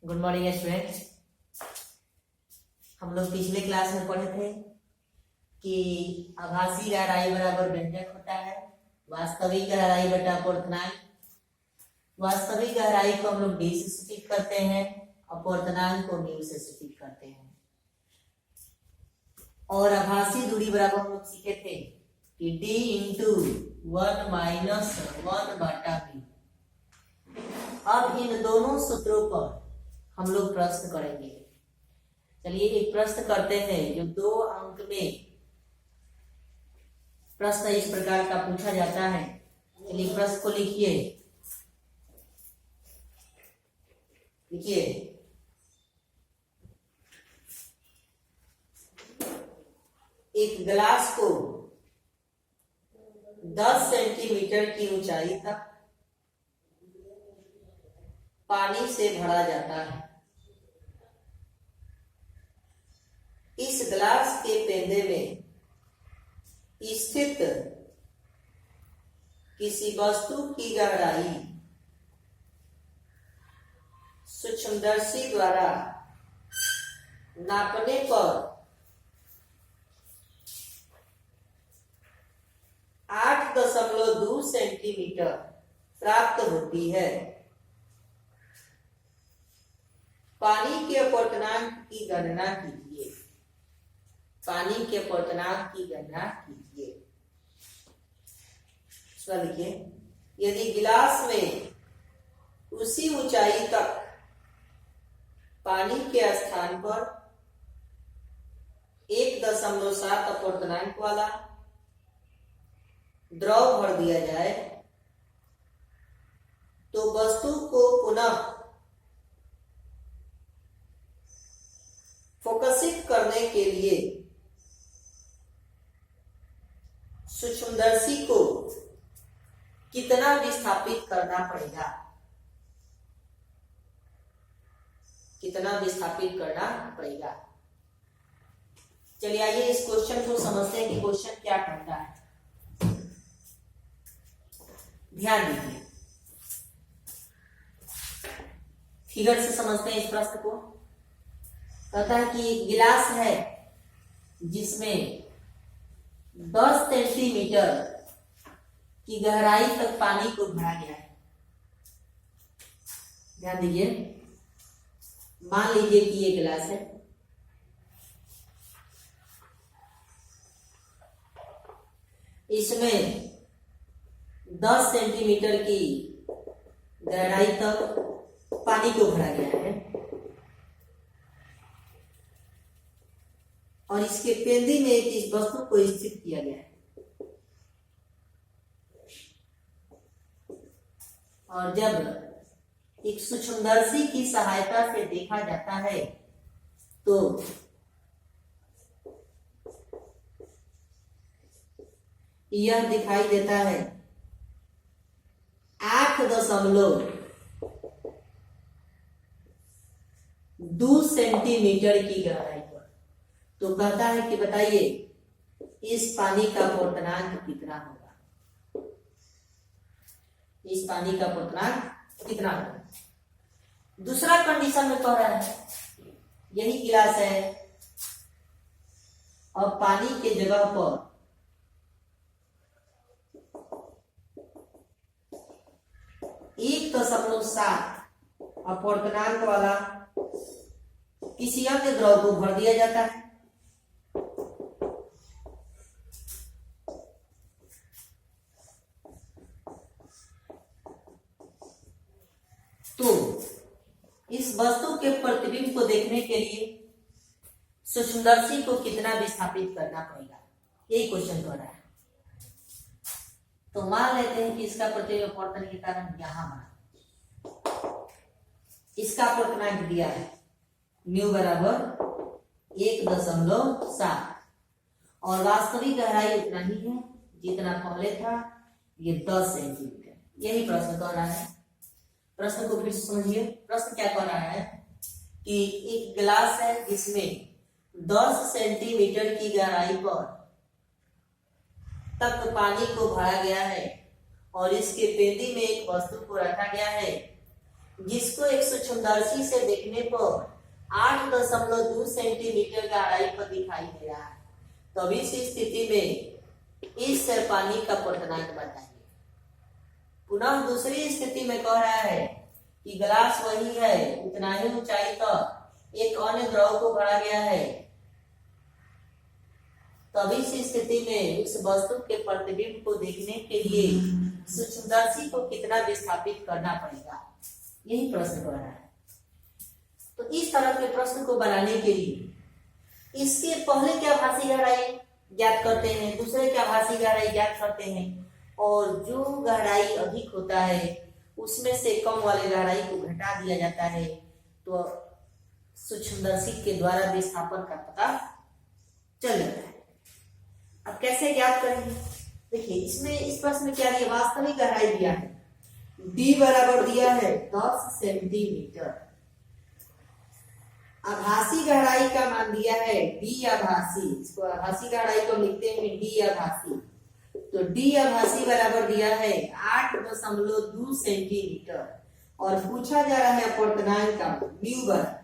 Good morning students. हम लोग पिछले क्लास में पढ़े थे कि आभासी गहराई बराबर व्यंजक होता है वास्तविक गहराई बटा पूर्णांक। वास्तविक गहराई को हम लोग डी से सूचित करते हैं और पूर्णांक को म्यू से सूचित करते हैं। और आभासी दूरी बराबर हम लोग सीखे थे कि डी इंटू 1 माइनस 1 बटा बी। अब इन दोनों सूत्रों पर हम लोग प्रश्न करेंगे। चलिए एक प्रश्न करते हैं जो 2 अंक में प्रश्न इस प्रकार का पूछा जाता है। चलिए प्रश्न को लिखिए। एक गिलास को 10 सेंटीमीटर की ऊंचाई तक पानी से भरा जाता है। इस गिलास के पेंदे में स्थित किसी वस्तु की गहराई सूक्ष्मदर्शी द्वारा नापने पर 8.2 सेंटीमीटर प्राप्त होती है। पानी के अपवर्तनांक की गणना कीजिए। पानी के अपवर्तनांक की गणना कीजिए। लिखिए, यदि गिलास में उसी ऊंचाई तक पानी के स्थान पर 1.7 अपवर्तनांक वाला द्रव भर दिया जाए तो वस्तु को पुनः फोकसित करने के लिए सूक्ष्मदर्शी को कितना विस्थापित करना पड़ेगा? कितना विस्थापित करना पड़ेगा? चलिए आइए इस क्वेश्चन को समझते हैं कि क्वेश्चन क्या कहता है। ध्यान दीजिए, फिगर से समझते हैं इस प्रश्न को। कहता है कि एक गिलास है जिसमें 10 सेंटीमीटर की गहराई तक पानी को भरा गया है। ध्यान दीजिए, मान लीजिए कि ये गिलास है। इसमें 10 सेंटीमीटर की गहराई तक पानी को भरा गया है और इसके पेंदी में इस वस्तु को स्थित किया गया है। और जब एक सूक्ष्मदर्शी की सहायता से देखा जाता है तो यह दिखाई देता है 8.2 सेंटीमीटर की गहराई पर। तो कहता है कि बताइए इस पानी का अपवर्तनांक कितना होगा? इस पानी का अपवर्तनांक कितना होगा? दूसरा कंडीशन में कह रहा है यही गिलास है और पानी के जगह पर 1.7 अपवर्तनांक वाला किसी अन्य द्रव को भर दिया जाता है। तो इस वस्तु के प्रतिबिंब को देखने के लिए सूक्ष्मदर्शी को कितना विस्थापित करना पड़ेगा, यही क्वेश्चन कर रहा है। तो मान लेते हैं कि इसका प्रतिबिंब अपवर्तन के कारण यहां बना। इसका अपवर्तनांक दिया है म्यू बराबर 1.7 और वास्तविक गहराई उतना ही है जितना पहले था, ये 10 सेंटीमीटर। यही प्रश्न कर रहा है। प्रश्न को फिर से समझिए। प्रश्न क्या कर रहा है कि एक गिलास है जिसमें 10 सेंटीमीटर की गहराई पर तक पानी को भरा गया है और इसके पेंदी में एक वस्तु को रखा गया है जिसको एक सूक्ष्मदर्शी से देखने पर 8.2 सेंटीमीटर गहराई पर दिखाई दे रहा है, तब इस स्थिति में इस पानी का क्वथनांक बताइए। पुनः दूसरी स्थिति में कह रहा है कि ग्लास वही है, उतना ही ऊंचाई तक एक अन्य द्रव को भरा गया है, तब इस स्थिति में उस वस्तु के प्रतिबिंब को देखने के लिए सूक्ष्मदर्शी को कितना विस्थापित करना पड़ेगा, यही प्रश्न कर रहा है। तो इस तरह के प्रश्न को बनाने के लिए इसके पहले क्या आभासी गहराई ज्ञात करते हैं, दूसरे क्या आभासी गहराई ज्ञात करते हैं, और जो गहराई अधिक होता है उसमें से कम वाले गहराई को घटा दिया जाता है, तो सूक्ष्मदर्शी के द्वारा विस्थापन का पता चल जाता है। अब कैसे ज्ञात करेंगे, देखिए इसमें इस प्रश्न में क्या दिया, वास्तविक गहराई दिया है, d बराबर दिया है 10 सेंटीमीटर, आभासी गहराई का मान दिया है d आभासी, इसको आभासी गहराई को लिखते हैं d आभासी, तो d आभासी बराबर दिया है 8.2 सेंटीमीटर, और पूछा जा रहा है अपवर्तनांक का म्यू बराबर,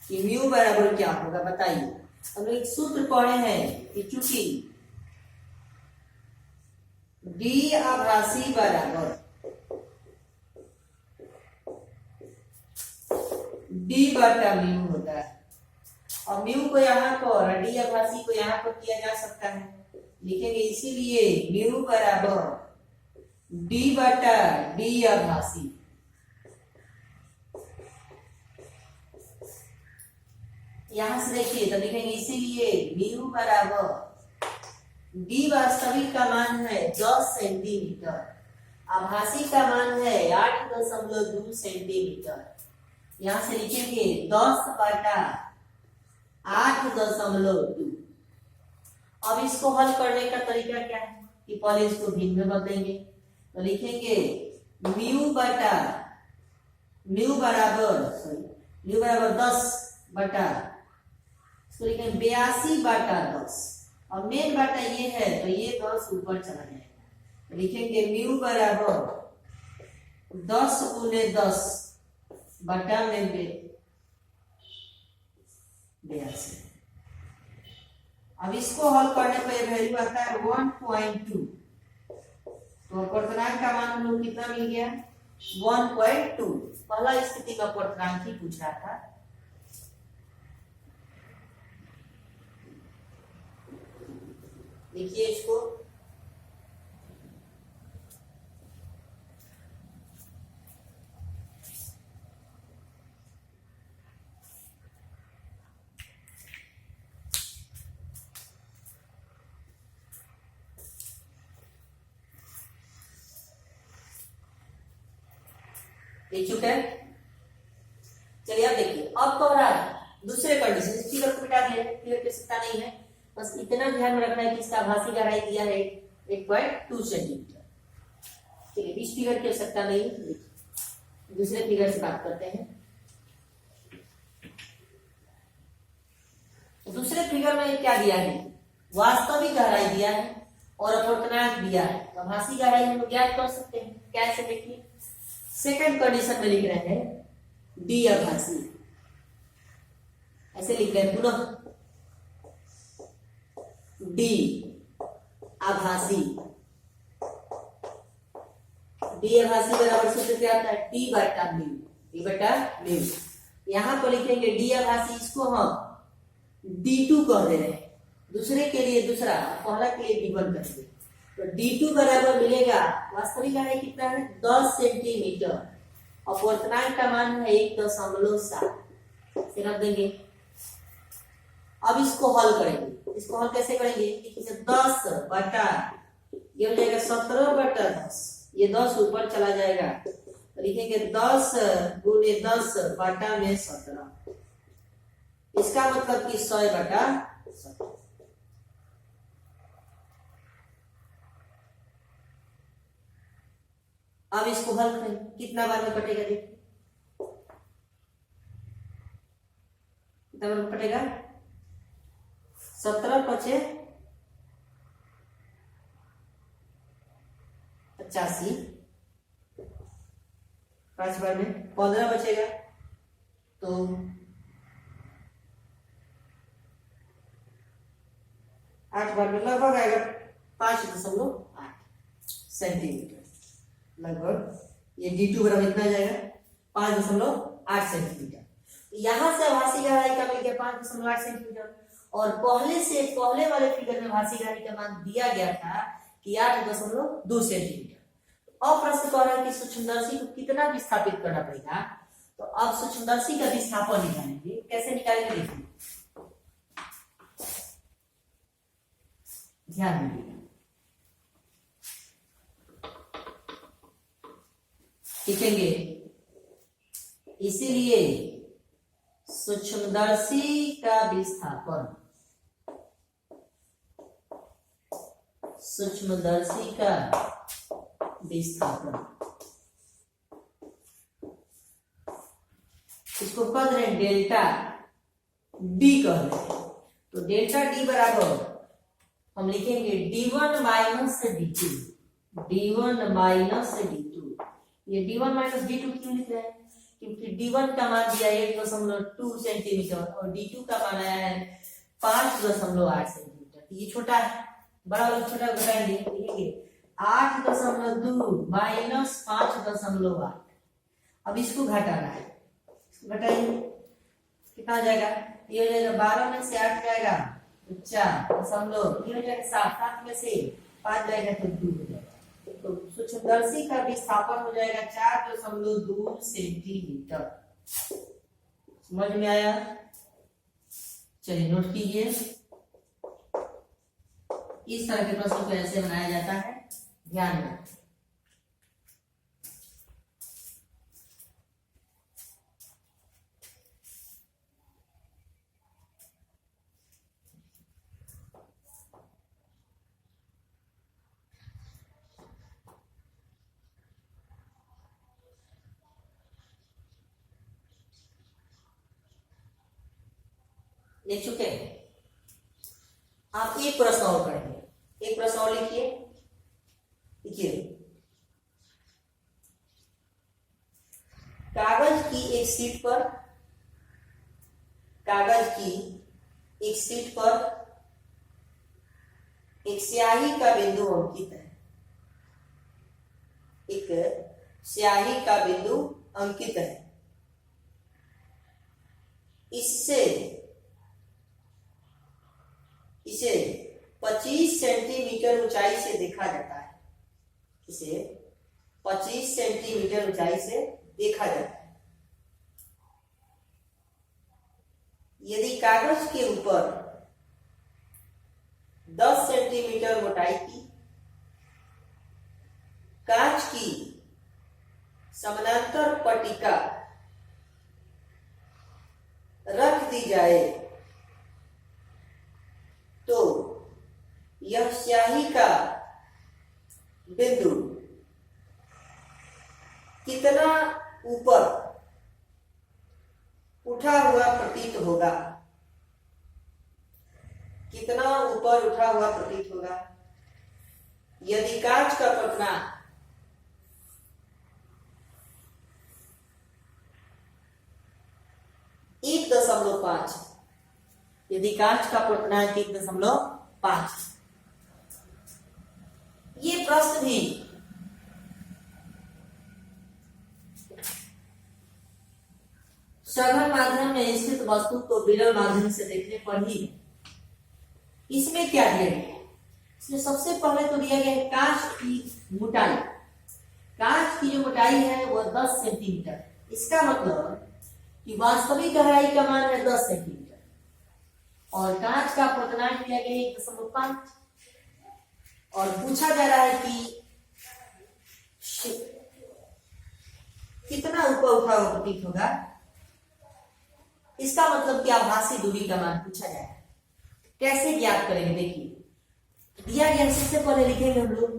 कि म्यू बराबर क्या होगा बताइए। हम लोग एक सूत्र पढ़े हैं कि चूंकि d आभासी बराबर d बटा म्यू होता है, और म्यू को यहाँ पर d आभासी को यहाँ पर किया जा सकता है, लिखेंगे इसीलिए म्यू बराबर d बटा d आभासी, यहां से देखिए तो लिखेंगे इसीलिए म्यू बराबर d वास्तविक का मान है 10 सेंटीमीटर, आभासी का मान है 8.2 सेंटीमीटर, यहां से लिखेंगे 10 बटा 8.2। अब इसको हल करने का तरीका क्या है कि पहले इसको भिन्न में बदलेंगे, तो लिखेंगे म्यू बराबर 10 बटा, इसको लिखेंगे 82 बटा 10, और मेन बाटा ये है तो ये 10 ऊपर चला जाएगा, लिखेंगे म्यू बराबर 10 गुने 10 बटा में 82। अब इसको हल करने पर वैल्यू आता है 1.2, तो अपवर्तनांक का मान हम लोग कितना मिल गया 1.2। पहला स्थिति में अपवर्तनांक ही पूछ रहा था। देखिए इसको, देख चुके हैं। चलिए अब देखिए, अब कह रहा है दूसरे कंडीशन, फिगर को मिटा दिया, फिगर की आवश्यकता नहीं है, बस इतना ध्यान में रखना है कि इसका आभासी गहराई दिया है 1.2 सेंटीमीटर। ठीक है, इस फिगर की आवश्यकता नहीं, दूसरे फिगर से बात करते हैं। दूसरे फिगर में क्या दिया है, वास्तविक गहराई दिया है और अपवर्तनांक दिया है, तो आभासी गहराई हम लोग ज्ञात कर सकते हैं। कैसे देखिए, सेकंड कंडीशन में लिख रहे हैं डी आभासी, ऐसे लिख रहे हैं पुनः डी आभासी, डी आभासी बराबर सूत्र क्या आता है टी बटा म्यू, टी बटा म्यू। यहां पर लिखेंगे डी आभासी, इसको हम D2 कह दे रहे हैं, दूसरे के लिए दूसरा, पहला के लिए D1 करेंगे, तो D2 बराबर मिलेगा, वास्तविक गहराई कितना है 10 सेंटीमीटर, अपवर्तनांक का मान है 1.7 से रख देंगे। अब इसको हल करेंगे, इसको हल कैसे करेंगे, 10 बटा, ये हो जाएगा 17 बटा 10, ये 10 ऊपर चला जाएगा, तो लिखेंगे 10 गुने 10 बटा में 17, इसका मतलब कि 100 बटा 17। अब इसको हल करें, कितना बार में कटेगा, देखिए कितना बार में कटेगा, 17 पचे 85, 5 बार में 15 बचेगा, तो 8 बार में लगभग आएगा 5.8 सेंटीमीटर। लगभग ये D2 बराबर इतना जाएगा 5.8 सेंटीमीटर। यहां से आभासी गहराई का मिल गया 5.8 सेंटीमीटर, और पहले वाले फिगर में आभासी गहराई का मान दिया गया था कि 8.2 सेंटीमीटर। अब प्रश्न कह रहा है कि सूक्ष्मदर्शी को कितना विस्थापित करना पड़ेगा। तो अब सूक्ष्मदर्शी का विस्थापन निकालेंगे। कैसे निकालेंगे देखिए, ध्यान दीजिए। लिखेंगे इसीलिए सूक्ष्मदर्शी का विस्थापन, सूक्ष्मदर्शी का विस्थापन, इसको कह रहे हैं डेल्टा डी कह रहे हैं। तो डेल्टा डी बराबर हम लिखेंगे D1 minus D2, D1 minus D2। ये D1 माइनस D2 क्यों लिख रहे हैं? क्योंकि D1 का मान दिया 1.2 सेंटीमीटर और D2 का मान आया है 5.8 सेंटीमीटर। ये छोटा है, बड़ा वाला छोटा घटाएंगे, लिखेंगे 8.2 माइनस 5.8। अब इसको घटाना है, घटाएंगे कितना जाएगा? ये हो जाएगा 12 में से 8 जाएगा 4 ये हो जाएगा 7 में से 5 जाएगा तो 2 हो जाएगा। तो सूक्ष्मदर्शी का विस्थापन हो जाएगा 4.2 सेंटीमीटर। समझ में आया? चलिए नोट कीजिए। इस तरह के प्रश्न को ऐसे बनाया जाता है, ध्यान में। लिख चुके हैं आप? एक प्रश्न और करेंगे, एक प्रश्न और लिखिए। लिखिए, कागज की एक शीट पर, कागज की एक शीट पर एक स्याही का बिंदु अंकित है। एक स्याही का बिंदु अंकित है। इसे 25 सेंटीमीटर ऊंचाई से देखा जाता है। इसे 25 सेंटीमीटर ऊंचाई से देखा जाता है। यदि कागज के ऊपर 10 सेंटीमीटर मोटाई की कांच की समानांतर पट्टिका रख दी जाए तो यह स्याही का बिंदु कितना ऊपर उठा हुआ प्रतीत होगा? कितना ऊपर उठा हुआ प्रतीत होगा? यदि कांच का पटना 1.5, यदि कांच का पटनांक 1.5। ये प्रश्न भी सघन माध्यम में स्थित वस्तु को विरल माध्यम से देखने पर ही। इसमें क्या दिया गया है? इसमें सबसे पहले तो दिया गया है कांच की मोटाई। कांच की जो मोटाई है वो 10 सेंटीमीटर। इसका मतलब कि वास्तविक गहराई का मान है 10 सेंटीमीटर और कांच का पटनांक दिया गया 1.5 और पूछा जा रहा है कि कितना ऊपर उठा हुआ प्रतीत होगा। इसका मतलब कि आभासी दूरी का मान पूछा जाए। कैसे ज्ञात करेंगे? देखिए दिया गया, सबसे पहले लिखेंगे हम लोग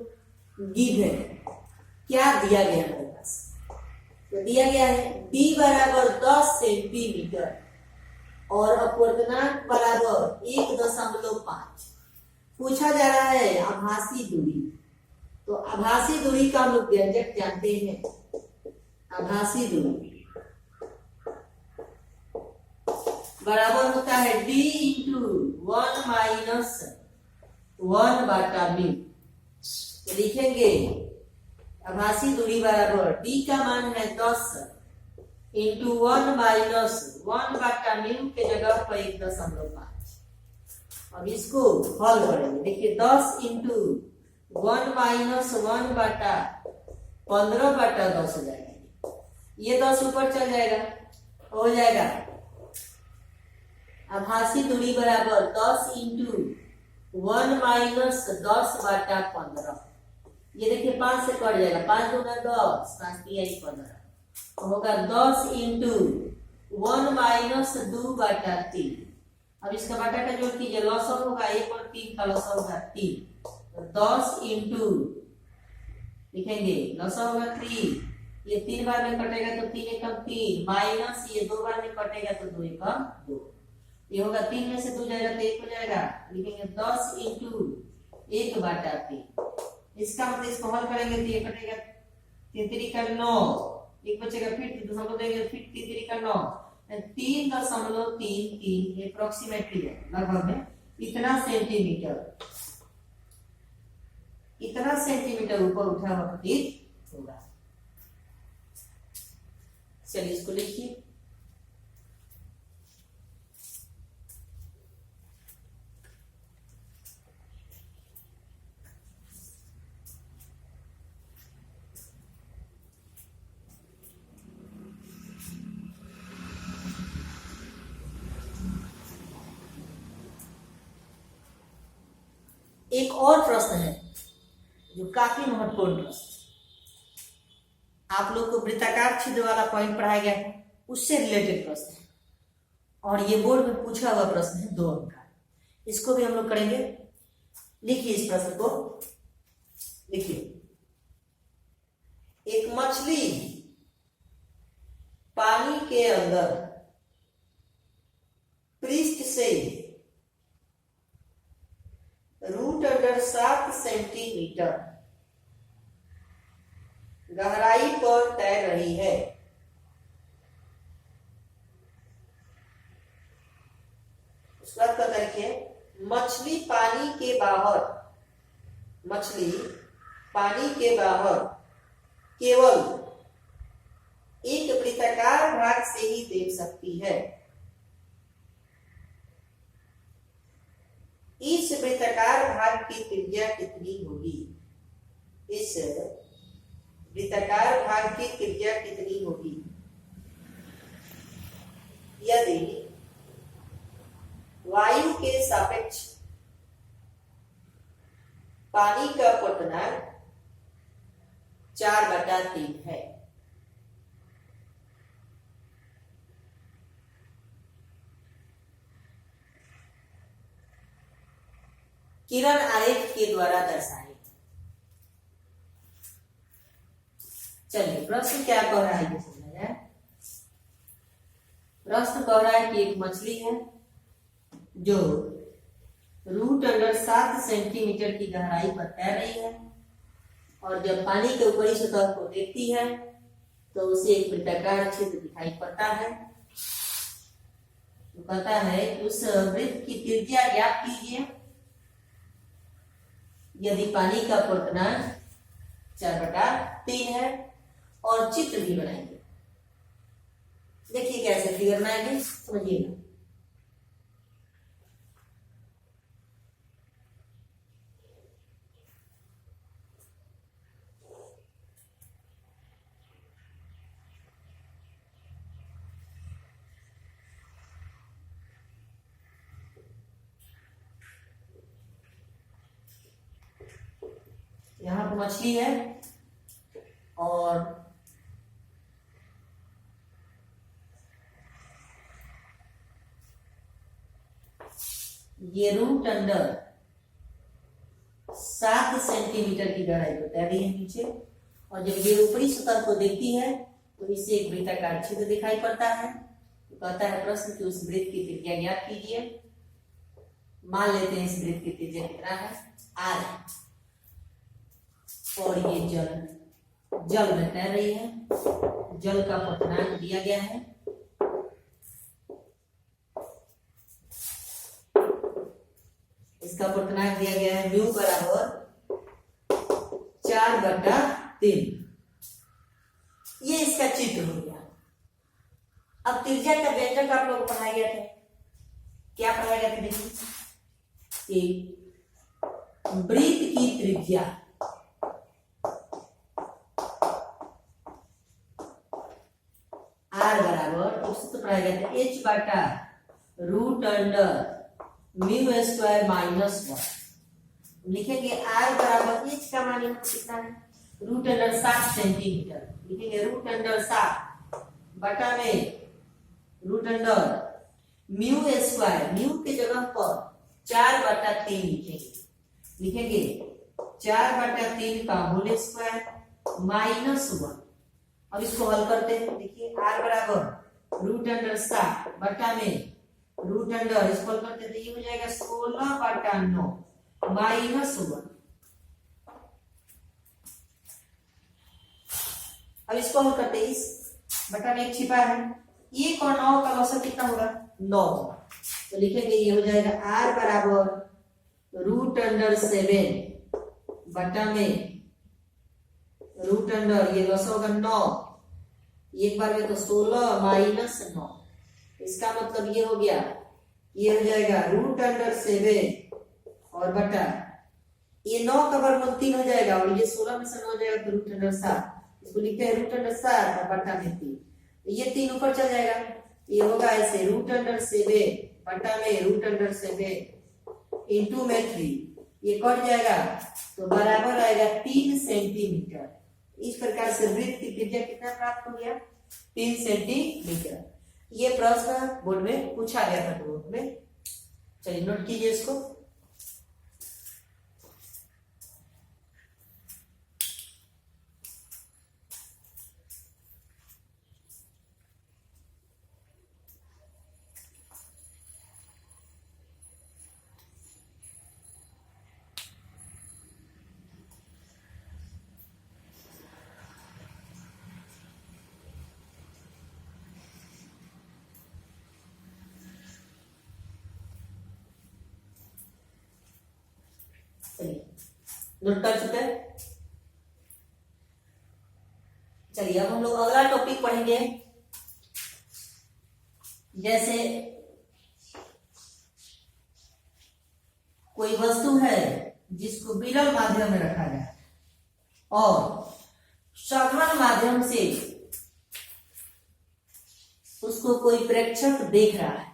गिवन। क्या दिया गया हमारे पास? तो दिया गया है d बराबर 10 सेंटीमीटर और अपवर्तनांक बराबर 1.5। पूछा जा रहा है आभासी दूरी। तो आभासी दूरी का हम लोग व्यंजक जानते हैं। आभासी दूरी बराबर होता है d इंटू 1-1/μ। लिखेंगे आभासी दूरी बराबर d का मान है 10 इंटू 1-1/μ के जगह पर 1.5। अब इसको हल करेंगे। देखिए 10 इंटू 1-1/15/10 हो जाएगा। ये 10 ऊपर चल जाएगा, हो जाएगा आभासी दूरी बराबर 10 इंटू 1-10/15। ये देखिए 5 से कट जाएगा, 5 दूना 10, 5 3 15 होगा 10 इंटू 1-2/3। अब इसका बटा का जोड़ कीजिए, लॉसम होगा 1 और 3 का लॉसम होगा 3, तो 10 इंटू लिखेंगे लॉसम होगा 3, ये 3 बार में कटेगा तो 3 एकम 3 माइनस ये 2 बार में कटेगा तो 2 एकम 2, ये होगा 3 में से 2 जाएगा तो 1 हो जाएगा। लिखेंगे 10 इंटू 1/3। इसका मतलब इसको हल करेंगे तो ये कटेगा 3 3 का 9, एक बचेगा फिर दशमलव देंगे फिर 3 3 का 9, 3.33 अप्रोक्सीमेटली है, लगभग में इतना सेंटीमीटर ऊपर उठा हुआ प्रतीत होगा। चलिए इसको लिखिए। एक और प्रश्न है जो काफी महत्वपूर्ण प्रश्न, आप लोग को वृत्ताकार छिद्र वाला पॉइंट पढ़ाया गया है, उससे रिलेटेड प्रश्न है और ये बोर्ड में पूछा हुआ प्रश्न है 2 अंक का। इसको भी हम लोग करेंगे। लिखिए इस प्रश्न को, लिखिए एक मछली पानी के अंदर पृष्ठ से √7 सेंटीमीटर गहराई पर तैर रही है। उसके बाद पता रखिए मछली पानी के बाहर केवल एक वृत्ताकार भाग से ही देख सकती है। इस वृत्ताकार भाग की त्रिज्या कितनी होगी? इस वृत्ताकार भाग की त्रिज्या कितनी होगी? यदि वायु के सापेक्ष पानी का क्वथनांक 4/3 है। किरण आरेख के द्वारा दर्शाए। चलिए प्रश्न क्या कह रहा है ये समझा जाए। प्रश्न कह रहा है कि एक मछली है जो √7 सेंटीमीटर की गहराई पर तैर रही है और जब पानी के ऊपरी सतह को देखती है तो उसे एक वृत्ताकार छिद्र दिखाई पड़ता है। तो कहता है कि उस वृत्त की त्रिज्या ज्ञात कीजिए यदि पानी का क्वथनांक 4/3 है और चित्र भी बनाएंगे। देखिए कैसे फिगर बनाएंगे, समझिएगा। यहाँ पर मछली है और ये √7 सेंटीमीटर की गहराई पर तैर रही है नीचे और जब ये ऊपरी सतह को देखती है तो इससे एक वृत्ताकार छिद्र दिखाई पड़ता है। तो कहता है प्रश्न कि उस वृत्त की त्रिज्या ज्ञात कीजिए। मान लेते हैं इस वृत्त की त्रिज्या कितना है, r, और ये जल जल में तैर रही है, जल का क्वथनांक दिया गया है, इसका क्वथनांक दिया गया है म्यू बराबर 4/3। ये इसका चित्र हो गया। अब त्रिज्या का व्यंजक आप लोग को पढ़ाया गया था, क्या पढ़ाया गया था? देखिए कि वृत्त की त्रिज्या r बराबर उससे तो पढ़ाया गया था h/√√μ² - 1। लिखेंगे r बराबर h का मान कितना है? √7 सेंटीमीटर। लिखेंगे √7 बटा में √μ², म्यू के जगह पर 4/3 लिखेंगे 4/3 का होल स्क्वायर -1। अब इसको हल करते हैं। देखिए r बराबर √7 बटा में इसको हल करते हैं तो ये हो जाएगा 16/9 -1। अब इसको हल करते हैं, इस बटा में एक छिपा है, 1 और 9 का औसत कितना होगा? 9। तो लिखेंगे ये हो जाएगा r बराबर √7 बटा में ये लॉस होगा 9, एक बार में तो 16 -9। इसका मतलब ये हो गया, ये हो जाएगा √7 और बटा ये 9 का वर्गमूल 3 हो जाएगा और ये 16 में से 9 हो जाएगा तो √7। इसको लिखते हैं √7 और बटा में 3, ये 3 ऊपर चल जाएगा, ये होगा ऐसे √7 बटा में √7 इंटू में 3, ये कट जाएगा तो बराबर आएगा 3 सेंटीमीटर। इस प्रकार से वृत्त की त्रिज्या कितना प्राप्त हो गया? 3 सेंटीमीटर। ये प्रश्न बोर्ड में पूछा गया था बोर्ड में। चलिए नोट कीजिए इसको। नोट कर चुके हैं। चलिए अब हम लोग अगला टॉपिक पढ़ेंगे। जैसे कोई वस्तु है जिसको विरल माध्यम में रखा जाए और सघन माध्यम से उसको कोई प्रेक्षक देख रहा है,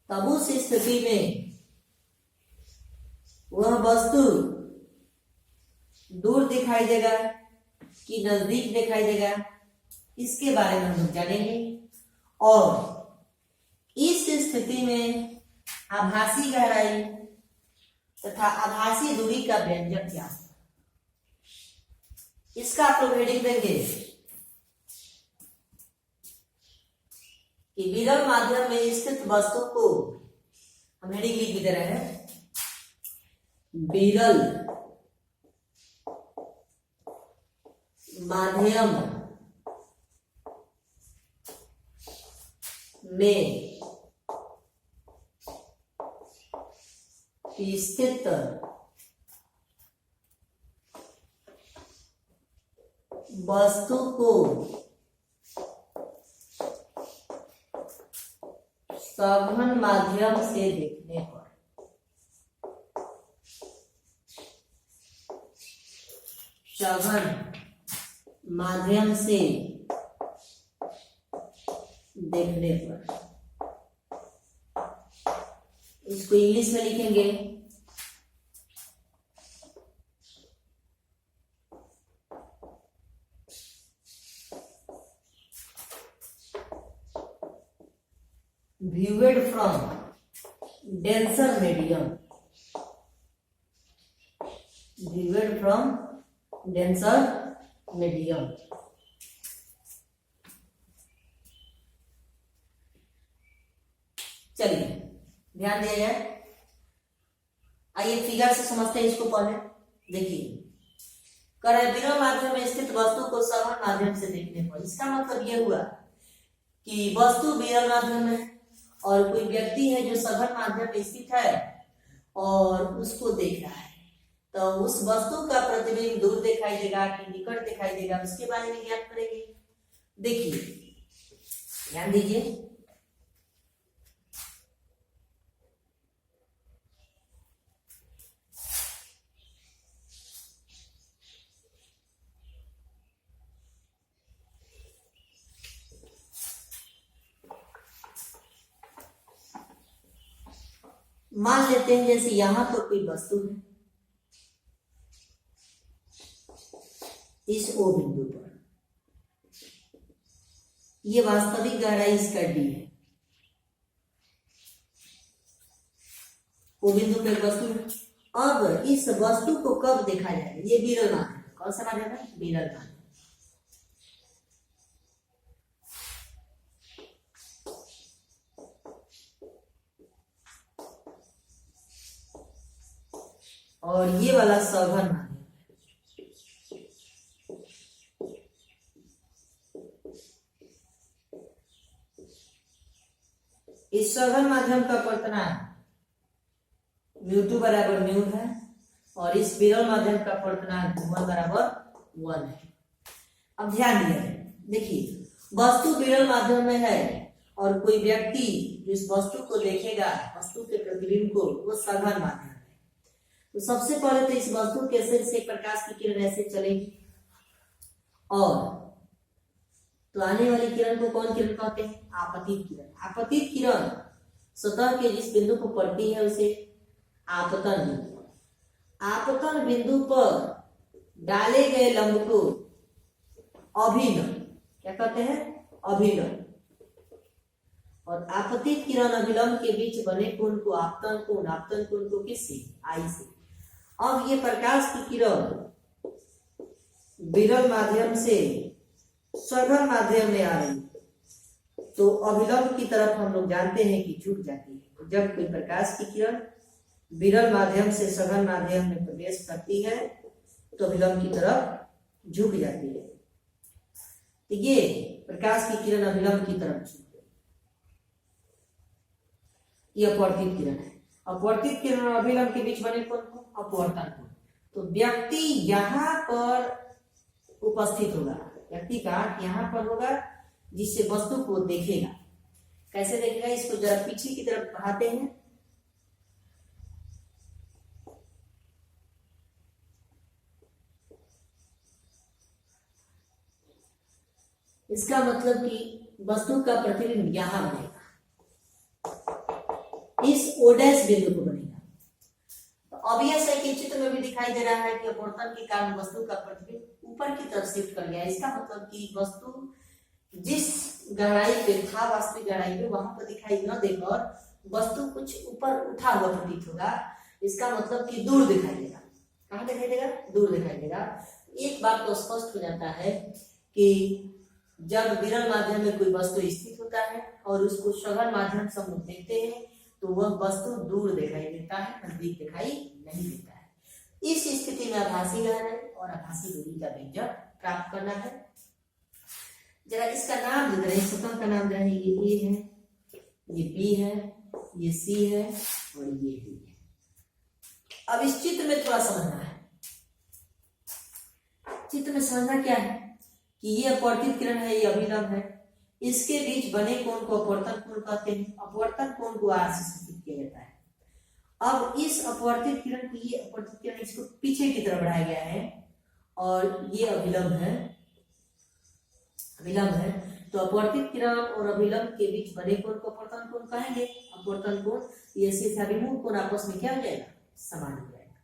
तब उस स्थिति में वह वस्तु दूर दिखाई देगा कि नजदीक दिखाई देगा, इसके बारे में हम जानेंगे। और इस स्थिति में आभासी गहराई तथा आभासी दूरी का व्यंजक क्या है, इसका आप लोग हेडिंग देंगे कि विरल माध्यम में स्थित वस्तु को हम हेडिंग लिख दे रहे हैं, विरल माध्यम में स्थित वस्तु को सघन माध्यम से देखने पर सघन माध्यम से देखने पर, इसको इंग्लिश में लिखेंगे viewed from denser medium, viewed from denser medium। चलिए ध्यान दिया जाए। आइए फिगर से समझते हैं इसको पहले। देखिए कह रहे विरल माध्यम में स्थित वस्तु को सघन माध्यम से देखने पर। इसका मतलब यह हुआ कि वस्तु विरल माध्यम में है और कोई व्यक्ति है जो सघन माध्यम में स्थित है और उसको देख रहा है, तो उस वस्तु का प्रतिबिंब दूर दिखाई देगा कि निकट दिखाई देगा, उसके बारे में ज्ञात करेंगे। देखिए ध्यान दीजिए, मान लेते हैं जैसे यहां पर कोई वस्तु है, इस ओ बिंदु पर ये वास्तविक गहराई इसका डी है। ओ बिंदु पर वस्तु है। अब इस वस्तु को कब देखा जाएगा? ये विरल माध्यम, कौन सा माध्यम है? विरल माध्यम। और ये वाला सघन माध्यम। इस सघन माध्यम का अपवर्तनांक μ2 बराबर म्यू है और इस विरल माध्यम का अपवर्तनांक 1 बराबर 1 है। अब ध्यान दिया, देखिए वस्तु विरल माध्यम में है और कोई व्यक्ति इस वस्तु को देखेगा, वस्तु के प्रतिबिंब को, वो सघन माध्यम है। तो सबसे पहले तो इस वस्तु के से प्रकाश की किरण ऐसे चलेगी और तो आने वाली किरण को कौन किरण कहते हैं? आपतित किरण। आपतित किरण सतह के जिस बिंदु को पड़ती है उसे आपतन बिंदु। आपतन बिंदु पर डाले गए लंब को अभिलंब क्या कहते हैं? अभिलंब। और आपतित किरण अभिलंब के बीच बने कोण को आपतन कोण, आपतन कोण को किससे? आई से। अब ये प्रकाश की किरण विरल माध्यम से सघन माध्यम में आ रही तो अभिलंब की तरफ हम लोग जानते हैं कि झुक जाती है। जब कोई प्रकाश की किरण विरल माध्यम से सघन माध्यम में प्रवेश करती है तो अभिलंब की तरफ झुक जाती है। तो ये प्रकाश की किरण अभिलंब की तरफ झुक गई, ये अपवर्तित किरण है। अपवर्तित किरण और अभिलंब के बीच बने कोण को अपवर्तन कोण। तो व्यक्ति यहाँ पर उपस्थित होगा, व्यक्ति का यहाँ पर होगा जिससे वस्तु को देखेगा। कैसे देखेगा? इसको जरा पीछे की तरफ बढ़ाते हैं, इसका मतलब कि वस्तु का प्रतिबिंब यहां बनेगा, इस ओडेस बिंदु को बनेगा। तो ऑब्वियस है कि चित्र में भी दिखाई दे रहा है कि अपवर्तन के कारण वस्तु का प्रतिबिंब ऊपर की तरफ शिफ्ट कर गया। इसका मतलब कि वस्तु जिस गहराई पे था, वास्तविक गहराई पे, वहां पर दिखाई न देकर वस्तु कुछ ऊपर उठा हुआ प्रतीत होगा। इसका मतलब कि दूर दिखाई देगा। कहां दिखाई देगा? दूर दिखाई देगा। एक बात तो स्पष्ट हो जाता है कि जब विरल माध्यम में कोई वस्तु स्थित होता है और उसको सघन माध्यम से हम देखते हैं तो वह वस्तु दूर दिखाई देता है, नजदीक दिखाई नहीं देता है। इस स्थिति में आभासी गहराई और आभासी दूरी का व्यंजक प्राप्त करना है। जरा इसका नाम दे रहे, सतह का नाम दे रहे, ये ए है, ये बी है, ये सी है और ये डी है। अब इस चित्र में थोड़ा समझना है। चित्र में समझना क्या है कि ये अपवर्तित किरण है, ये अभिलंब है, इसके बीच बने कोण को अपवर्तन कोण कहते हैं। अपवर्तन कोण को आर से सूचित किया जाता है। अब इस अपवर्तित किरण को, ये अपवर्तित किरण इसको पीछे की तरफ बढ़ाया गया है और ये अभिलंब है, अभिलंब है। तो अपवर्तित किरण और अभिलंब के बीच बने कोण को अपवर्तन कोण कहेंगे। अपवर्तन कोण ये सीधा विमुख कोण आपस में क्या हो जाएगा? समान हो जाएगा।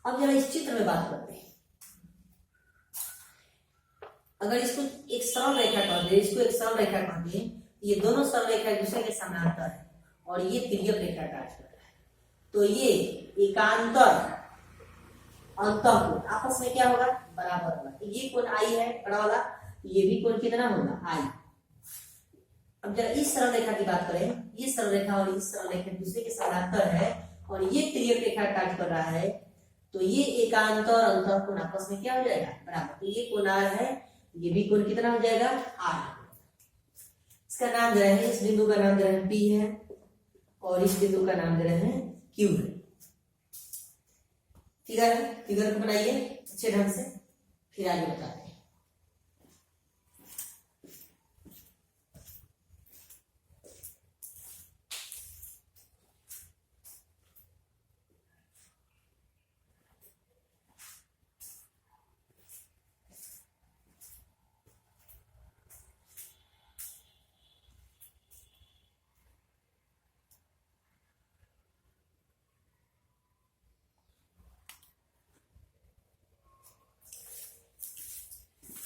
अब जरा इस चित्र में बात करते हैं। अगर इसको एक सरल रेखा कर दे, इसको एक सरल रेखा कर दे, ये दोनों सरल रेखा एक दूसरे के समानांतर है और ये तिर्यक रेखा काट कर रहा है, तो ये एकांतर अंतःकोण आपस में क्या होगा? बराबर होगा। तो ये कोण आई है बड़ा वाला, ये भी कोण कितना होगा? आई। अब जरा इस सरल रेखा की बात करें, ये सरल रेखा और इस सरल रेखा दूसरे के समानांतर है और ये तिर्यक रेखा काट कर रहा है, तो ये एकांत और अंतःकोण आपस में क्या हो जाएगा, बराबर। तो ये कोण आर है, ये भी कोण कितना हो जाएगा, आर। इसका नाम दे रहे हैं, इस बिंदु का नाम दे रहे हैं पी है, और इस बिंदु का नाम दे रहे हैं क्यू है। फिगर को बनाइए अच्छे ढंग से, फिर आगे बताते हैं।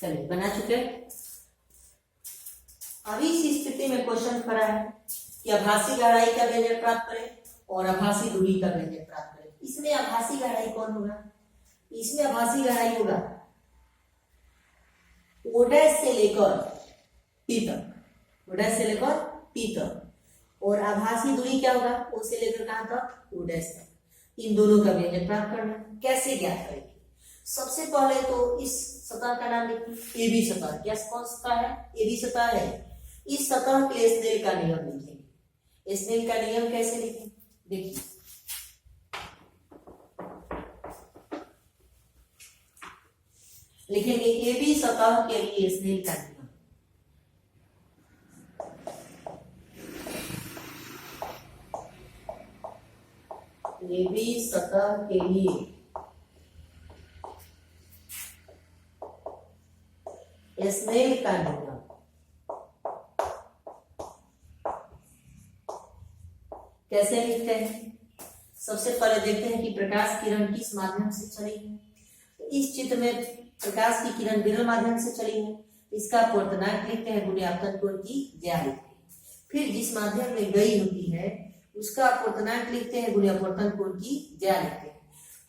चलिए बना चुके। अभी इस स्थिति में क्वेश्चन खड़ा है कि आभासी गहराई का व्यंजक प्राप्त करें और आभासी दूरी का व्यंजक प्राप्त करें। इसमें आभासी गहराई कौन होगा, इसमें आभासी गहराई होगा ओ डैश से लेकर पी तक, ओ डैश से लेकर पी तक, और आभासी दूरी क्या होगा, ओ से लेकर कहां तक, ओ डैश तक। इन दोनों का व्यंजक प्राप्त करना है। कैसे ज्ञात करेंगे, सबसे पहले तो इस सतह का नाम लिखिए, ए बी सतह। क्या कौन सतह है, ए बी सतह है। इस सतह के लिए स्नेल का नियम लिखेंगे। स्नेल का नियम कैसे लिखें, देखिए लिखेंगे ए बी सतह के लिए स्नेल का नियम। ए बी सतह के लिए स्नेल का नियम। कैसे लिखते हैं, सबसे पहले देखते हैं कि प्रकाश किरण किस माध्यम से चली है। तो इस चित्र में प्रकाश की किरण विरल माध्यम से चली है, इसका अपवर्तनांक लिखते हैं गुणे आपतन कोण की ज्या लिखते हैं। फिर जिस माध्यम में गई होती है उसका अपवर्तनांक लिखते हैं गुणे अपवर्तन कोण की ज्या लिखते हैं।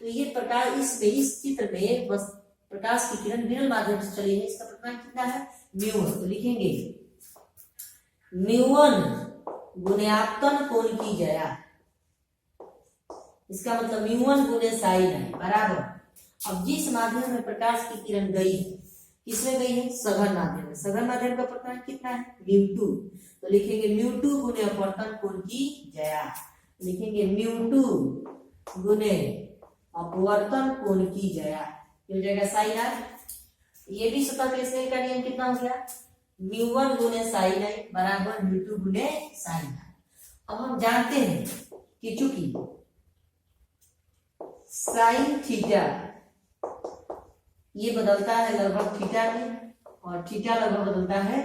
तो ये प्रकाश इस चित्र में बस प्रकाश की किरण विरल माध्यम से चली है, इसका अपवर्तनांक कितना है, म्यू। तो लिखेंगे म्यू1 गुणे आपतन कोण की ज्या, इसका मतलब म्यू1 गुणे साइन है बराबर। अब जिस माध्यम में प्रकाश की किरण गई है, किसमें गई है, सघन माध्यम में। सघन माध्यम का अपवर्तनांक कितना है, म्यू2। तो लिखेंगे म्यू2 गुणे अपवर्तन कोण की ज्या, लिखेंगे म्यू2 गुणे अपवर्तन कोण की ज्या, हो जाएगा साइन आर। ये भी सतह के स्नेल का नियम कितना हो गया, म्यू1 गुणे साइन आई बराबर म्यू2 गुणे साइन आर। अब हम जानते हैं कि चूंकि साइन थीटा ये बदलता है लगभग थीटा में, और थीटा लगभग बदलता है